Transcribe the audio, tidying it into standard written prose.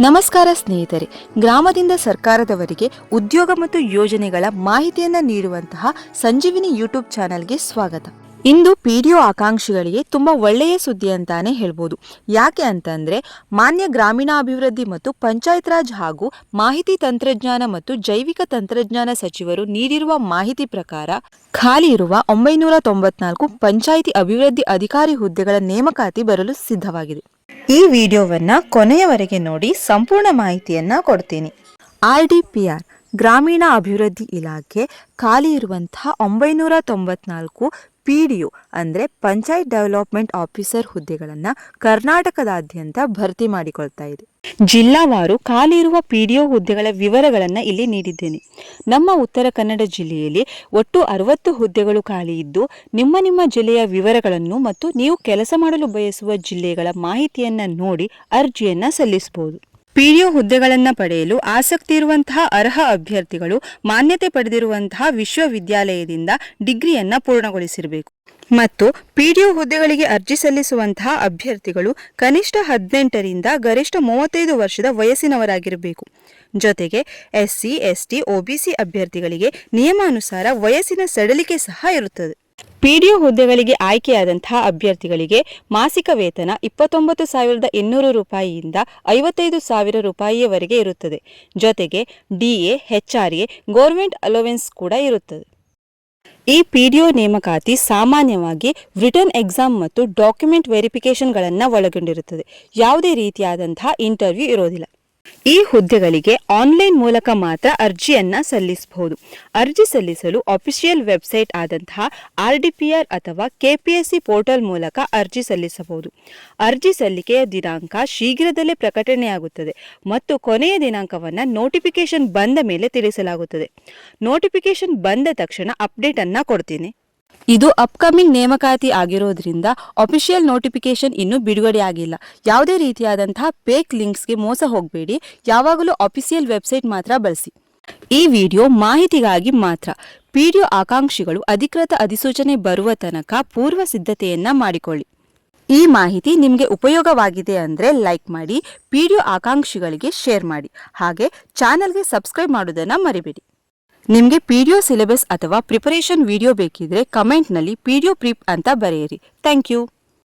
ನಮಸ್ಕಾರ ಸ್ನೇಹಿತರೆ, ಗ್ರಾಮದಿಂದ ಸರ್ಕಾರದವರೆಗೆ ಉದ್ಯೋಗ ಮತ್ತು ಯೋಜನೆಗಳ ಮಾಹಿತಿಯನ್ನು ನೀಡುವಂತಹ ಸಂಜೀವಿನಿ ಯೂಟ್ಯೂಬ್ ಚಾನೆಲ್ಗೆ ಸ್ವಾಗತ. ಇಂದು ಪಿಡಿಒ ಆಕಾಂಕ್ಷಿಗಳಿಗೆ ತುಂಬ ಒಳ್ಳೆಯ ಸುದ್ದಿ ಅಂತಾನೆ ಹೇಳ್ಬೋದು. ಯಾಕೆ ಅಂತಂದರೆ, ಮಾನ್ಯ ಗ್ರಾಮೀಣಾಭಿವೃದ್ಧಿ ಮತ್ತು ಪಂಚಾಯತ್ ರಾಜ್ ಹಾಗೂ ಮಾಹಿತಿ ತಂತ್ರಜ್ಞಾನ ಮತ್ತು ಜೈವಿಕ ತಂತ್ರಜ್ಞಾನ ಸಚಿವರು ನೀಡಿರುವ ಮಾಹಿತಿ ಪ್ರಕಾರ ಖಾಲಿ ಇರುವ 994 ಪಂಚಾಯಿತಿ ಅಭಿವೃದ್ಧಿ ಅಧಿಕಾರಿ ಹುದ್ದೆಗಳ ನೇಮಕಾತಿ ಬರಲು ಸಿದ್ಧವಾಗಿದೆ. ಈ ವಿಡಿಯೋವನ್ನ ಕೊನೆಯವರೆಗೆ ನೋಡಿ ಸಂಪೂರ್ಣ ಮಾಹಿತಿಯನ್ನ ಕೊಡ್ತೀನಿ. RDPR ಗ್ರಾಮೀಣ ಅಭಿವೃದ್ಧಿ ಇಲಾಖೆ ಖಾಲಿ ಇರುವಂತಹ 994 PDO ಅಂದರೆ ಪಂಚಾಯತ್ ಡೆವಲಪ್ಮೆಂಟ್ ಆಫೀಸರ್ ಹುದ್ದೆಗಳನ್ನು ಕರ್ನಾಟಕದಾದ್ಯಂತ ಭರ್ತಿ ಮಾಡಿಕೊಳ್ತಾ ಇದೆ. ಜಿಲ್ಲಾವಾರು ಖಾಲಿ ಇರುವ PDO ಹುದ್ದೆಗಳ ವಿವರಗಳನ್ನು ಇಲ್ಲಿ ನೀಡಿದ್ದೇನೆ. ನಮ್ಮ ಉತ್ತರ ಕನ್ನಡ ಜಿಲ್ಲೆಯಲ್ಲಿ ಒಟ್ಟು 60 ಹುದ್ದೆಗಳು ಖಾಲಿ ಇದ್ದು, ನಿಮ್ಮ ಜಿಲ್ಲೆಯ ವಿವರಗಳನ್ನು ಮತ್ತು ನೀವು ಕೆಲಸ ಮಾಡಲು ಬಯಸುವ ಜಿಲ್ಲೆಗಳ ಮಾಹಿತಿಯನ್ನ ನೋಡಿ ಅರ್ಜಿಯನ್ನ ಸಲ್ಲಿಸಬಹುದು. PDO ಹುದ್ದೆಗಳನ್ನು ಪಡೆಯಲು ಆಸಕ್ತಿ ಇರುವಂತಹ ಅರ್ಹ ಅಭ್ಯರ್ಥಿಗಳು ಮಾನ್ಯತೆ ಪಡೆದಿರುವಂತಹ ವಿಶ್ವವಿದ್ಯಾಲಯದಿಂದ ಡಿಗ್ರಿಯನ್ನ ಪೂರ್ಣಗೊಳಿಸಿರಬೇಕು ಮತ್ತು PDO ಹುದ್ದೆಗಳಿಗೆ ಅರ್ಜಿ ಸಲ್ಲಿಸುವಂತಹ ಅಭ್ಯರ್ಥಿಗಳು ಕನಿಷ್ಠ 18ರಿಂದ ಗರಿಷ್ಠ 35 ವರ್ಷದ ವಯಸ್ಸಿನವರಾಗಿರಬೇಕು. ಜೊತೆಗೆ SC, ST, OBC ಅಭ್ಯರ್ಥಿಗಳಿಗೆ ನಿಯಮಾನುಸಾರ ವಯಸ್ಸಿನ ಸಡಿಲಿಕೆ ಸಹ ಇರುತ್ತದೆ. PDO ಹುದ್ದೆಗಳಿಗೆ ಆಯ್ಕೆಯಾದಂತಹ ಅಭ್ಯರ್ಥಿಗಳಿಗೆ ಮಾಸಿಕ ವೇತನ 29,800 ರೂಪಾಯಿಯಿಂದ 55,000 ರೂಪಾಯಿಯವರೆಗೆ ಇರುತ್ತದೆ. ಜೊತೆಗೆ DA, HRA, ಗೌರ್ಮೆಂಟ್ ಅಲೋವೆನ್ಸ್ ಕೂಡ ಇರುತ್ತದೆ. ಈ PDO ನೇಮಕಾತಿ ಸಾಮಾನ್ಯವಾಗಿ ರಿಟರ್ನ್ ಎಕ್ಸಾಮ್ ಮತ್ತು ಡಾಕ್ಯುಮೆಂಟ್ ವೆರಿಫಿಕೇಶನ್ಗಳನ್ನು ಒಳಗೊಂಡಿರುತ್ತದೆ. ಯಾವುದೇ ರೀತಿಯಾದಂತಹ ಇಂಟರ್ವ್ಯೂ ಇರೋದಿಲ್ಲ. ಈ ಹುದ್ದೆಗಳಿಗೆ ಆನ್ಲೈನ್ ಮೂಲಕ ಮಾತ್ರ ಅರ್ಜಿಯನ್ನ ಸಲ್ಲಿಸಬಹುದು. ಅರ್ಜಿ ಸಲ್ಲಿಸಲು ಅಫಿಷಿಯಲ್ ವೆಬ್ಸೈಟ್ ಆದಂತಹ RDPR ಅಥವಾ KPSC ಪೋರ್ಟಲ್ ಮೂಲಕ ಅರ್ಜಿ ಸಲ್ಲಿಸಬಹುದು. ಅರ್ಜಿ ಸಲ್ಲಿಕೆಯ ದಿನಾಂಕ ಶೀಘ್ರದಲ್ಲೇ ಪ್ರಕಟಣೆಯಾಗುತ್ತದೆ ಮತ್ತು ಕೊನೆಯ ದಿನಾಂಕವನ್ನು ನೋಟಿಫಿಕೇಶನ್ ಬಂದ ಮೇಲೆ ತಿಳಿಸಲಾಗುತ್ತದೆ. ನೋಟಿಫಿಕೇಶನ್ ಬಂದ ತಕ್ಷಣ ಅಪ್ಡೇಟ್ ಅನ್ನ ಕೊಡ್ತೀನಿ. ಇದು ಅಪ್ಕಮಿಂಗ್ ನೇಮಕಾತಿ ಆಗಿರೋದ್ರಿಂದ ಅಫಿಷಿಯಲ್ ನೋಟಿಫಿಕೇಶನ್ ಇನ್ನೂ ಬಿಡುಗಡೆ ಆಗಿಲ್ಲ. ಯಾವುದೇ ರೀತಿಯಾದಂತಹ ಫೇಕ್ ಲಿಂಕ್ಸ್ಗೆ ಮೋಸ ಹೋಗಬೇಡಿ. ಯಾವಾಗಲೂ ಅಫಿಷಿಯಲ್ ವೆಬ್ಸೈಟ್ ಮಾತ್ರ ಬಳಸಿ. ಈ ವಿಡಿಯೋ ಮಾಹಿತಿಗಾಗಿ ಮಾತ್ರ. PDO ಆಕಾಂಕ್ಷಿಗಳು ಅಧಿಕೃತ ಅಧಿಸೂಚನೆ ಬರುವ ತನಕ ಪೂರ್ವ ಸಿದ್ಧತೆಯನ್ನ ಮಾಡಿಕೊಳ್ಳಿ. ಈ ಮಾಹಿತಿ ನಿಮಗೆ ಉಪಯೋಗವಾಗಿದೆ ಅಂದರೆ ಲೈಕ್ ಮಾಡಿ, PDO ಆಕಾಂಕ್ಷಿಗಳಿಗೆ ಶೇರ್ ಮಾಡಿ, ಹಾಗೆ ಚಾನಲ್ಗೆ ಸಬ್ಸ್ಕ್ರೈಬ್ ಮಾಡೋದನ್ನ ಮರಿಬೇಡಿ. ನಿಮಗೆ PDO ಸಿಲೆಬಸ್ ಅಥವಾ ಪ್ರಿಪರೇಷನ್ ವಿಡಿಯೋ ಬೇಕಿದ್ರೆ ಕಮೆಂಟ್ನಲ್ಲಿ PDO ಪ್ರಿಪ್ ಅಂತ ಬರೆಯಿರಿ. Thank you.